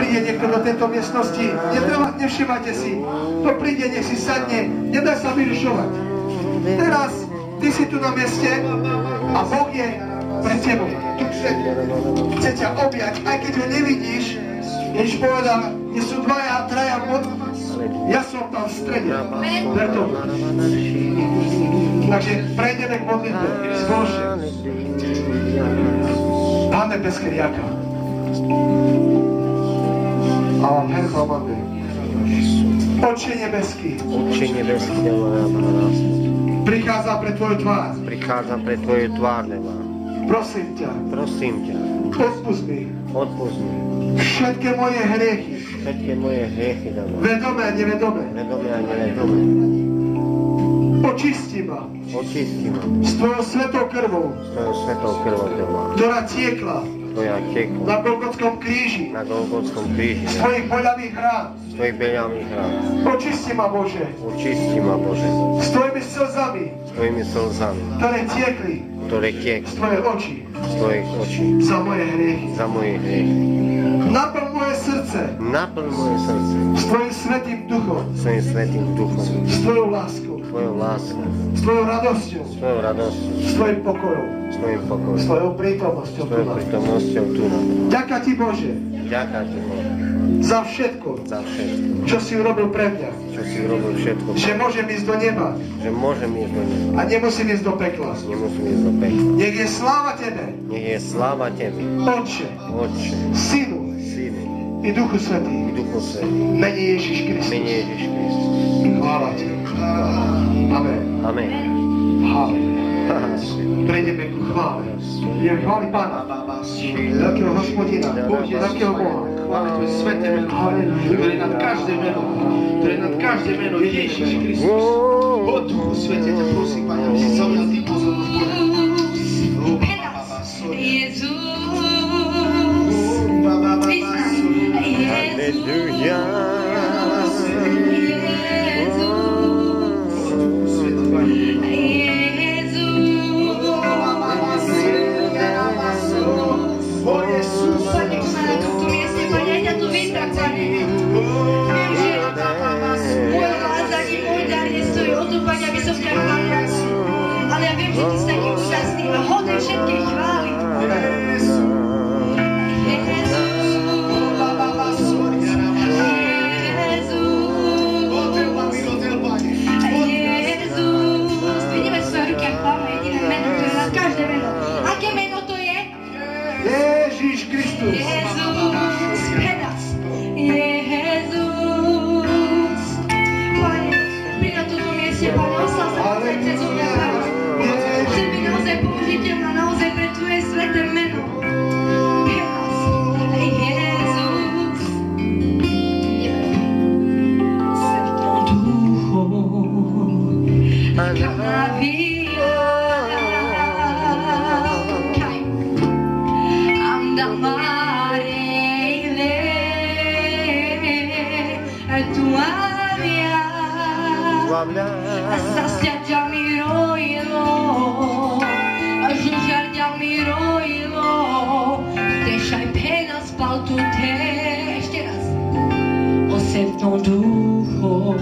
príde niekto do tejto miestnosti, nevšimajte si, to príde, nech si sadne, nedaj sa vyrušovať. Teraz ty si tu na mieste a Boh je pre tebou. Chce ťa objať, aj keď ho nevidíš. Ježiš povedal, nie sú dvaja, traja, ja som tam v strede. Ver tomu. Takže prejdeme k modlitbe spoločne. Pane nebeský, ďaká. Amen, chváme. Oče nebeský. Oče nebeský, prichádzam pre tvoju tvár. Prichádzam pre tvoju tvár, Neba. Prosím ťa. Prosím ťa. Odpusť mi. Odpusť mi. Všetky moje hriechy. Všetky moje hriechy, Neba. Vedomé a nevedomé. Vedomé a nevedomé. Očisti ma. Očisti ma. S tvojou svetou krvou. S tvojou svetou krvou, Neba. Ktorá tiekla. Ktorá tiekla. Na Golgotskom kríži. Na Golgotskom kríži. Z tvojich boľavých rán. Z tvojich boľavých rán. Očisti ma, Bože. Očisti ma, Bože. S tvojimi slzami. S tvojimi slzami. Ktoré tiekli. Ktoré tiekli. Z tvojej oči. Z tvojich očí. Za moje hriechy. Za moje hriechy. Naplň moje srdce. Naplň moje srdce. S tvojim svätým duchom. Svojim svätým duchom. S tvojou láskou. Tvojou láskou. S tvojou radosťou. S tvojou radosťou. S tvojim pokojom. S tvojim pokojom. S tvojou prítomnosťou. S tvojou prítomnosťou tu. Ďaká ti, Bože. Ďaká ti, Bože. Za všetko. Za všetko. Čo si urobil pre mňa. Čo si urobil všetko. Že môžem ísť do neba. Že môžem ísť do neba. A nemusím ísť do pekla. Nemusím ísť do pekla. Nech je sláva tebe. Nech je sláva tebe. Otče. Otče. Synu. Synu. I Duchu Svätý. I Duchu Svätý. Mene Ježiš Kristus. Mene Ježiš Kristus. Chvála ti. Amen. Amen. Halleluja. Prejdeme ku chvále. Ideme chváli Pána. Veľkého Hospodina. Veľkého Boha. Chvále tvoje sveté meno. Halleluja. Ktoré nad každé meno. Ktoré nad každé meno. Ježiš Kristus. O Duchu Svete ťa prosím, Pane, aby si zaujal ty pozornosť Boha. Ale ja viem, že ty si taký úžasný a hodný všetkej chvály. Vidíme svoje ruky a chváme jediné meno, ktoré nad každé meno. Aké meno to je? Ježiš Kristus. Jezus, teraz. Jezus. Pane, pri na tomto mieste, Pane, oslav sa Tvoje cez mňa, Pane. Že mi naozaj použiteľná, naozaj pre Tvoje sveté meno. Teraz. Jezus. Svetom duchom. Canavia. Zasťaťa mi rojilo, žužarďa mi rojilo, dešaj pena spal tu te, ešte raz, o svetom duchu,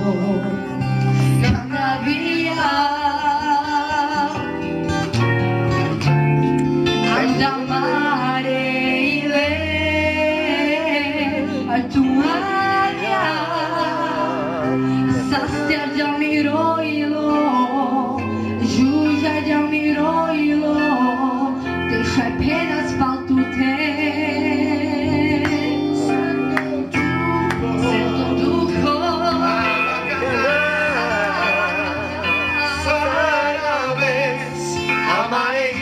nám nabíja, anda marejle, a tu aria, zasťaťa mi rojilo, žužaďa mi rojilo, dešaj pena spal tu te. Svetom ducho, Amare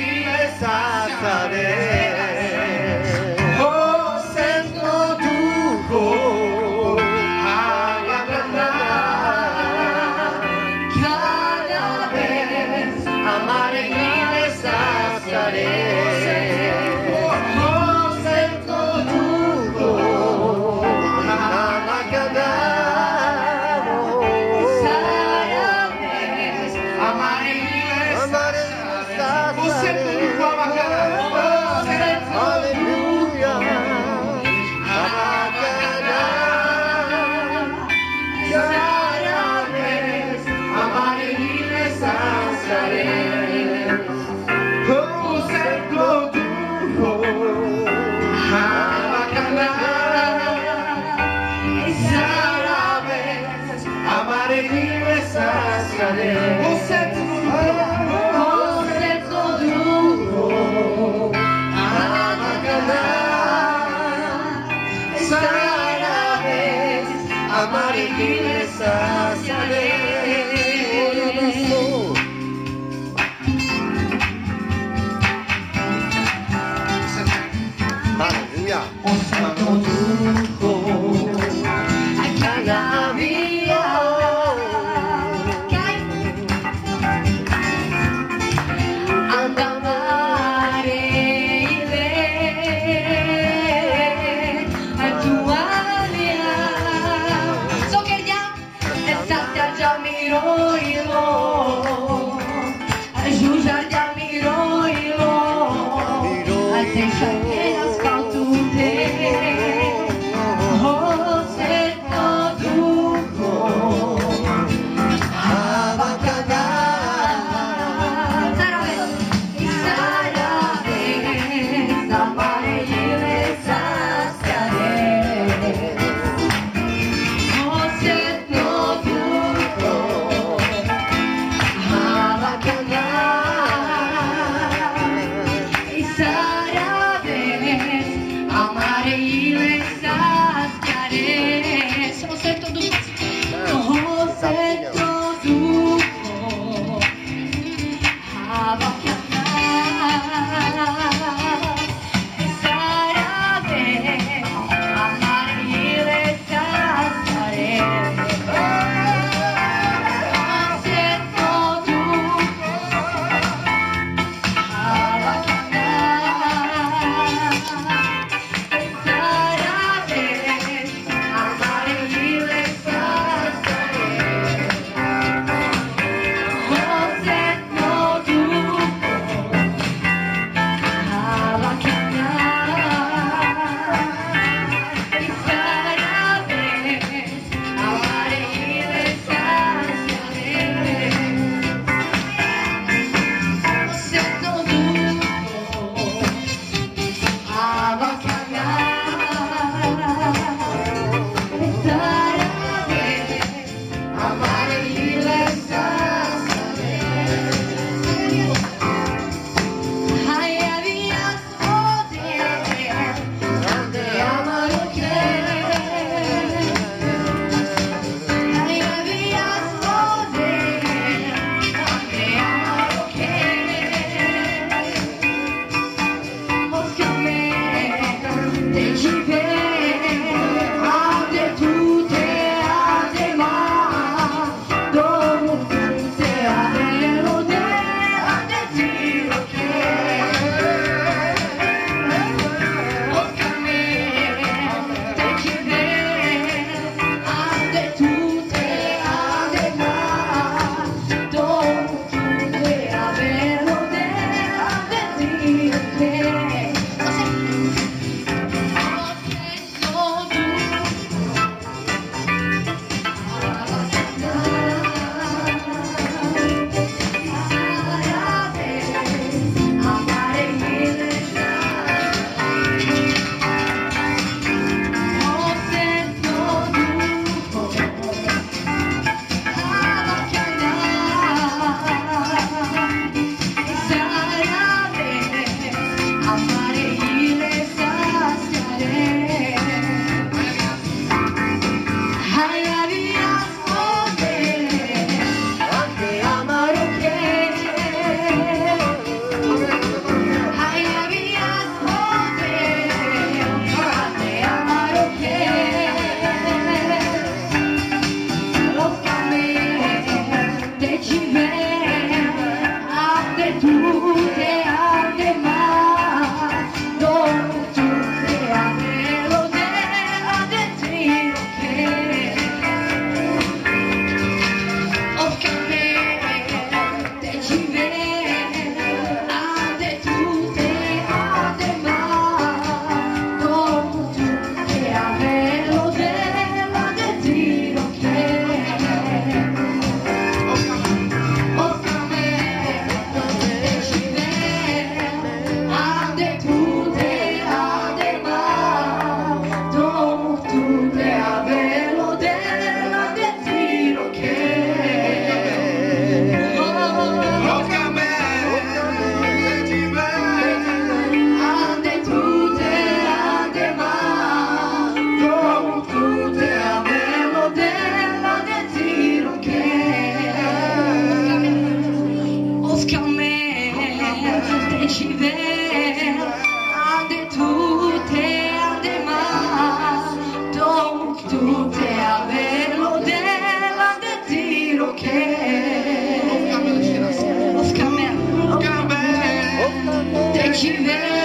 Te ci vedo